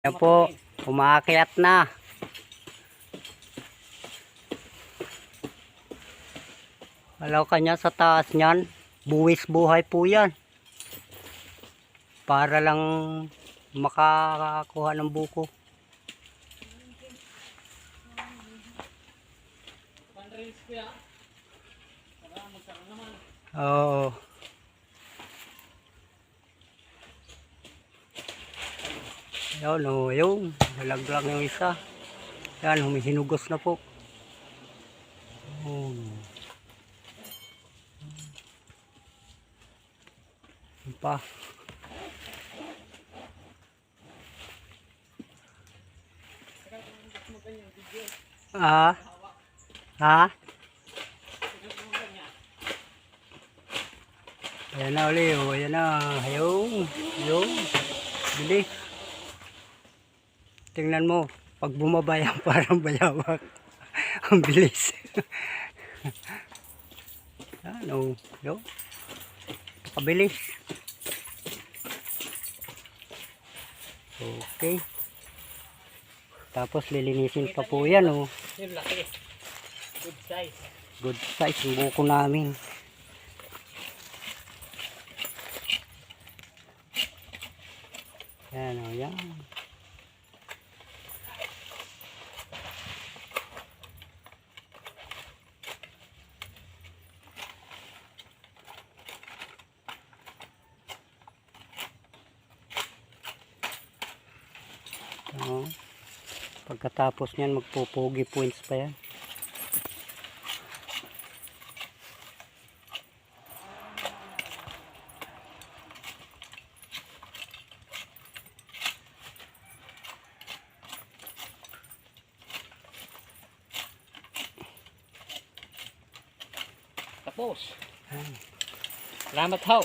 Yan po, umaakyat na. Alaw kanya sa taas niyan, buwis buhay po yan. Para lang makakakuha ng buko. Oo. Yan o, yung nalaglag yung isa. Yan, humihinugos na po. Oh. Yan pa. Ah? Ha? Ayan na ulit, oh. Ayan na. Yung. Bilis. Tingnan mo, pag bumaba yan parang bayawak. Ang bilis. Ano, yo. Kabilis. Okay. Tapos lilinisin pa po yan, oh. Yung laki. Good size. Good size yung buko namin. Yan, oh, yan. Oh. Pagkatapos niyan magpupugi points pa yan. Tapos. Salamat ho.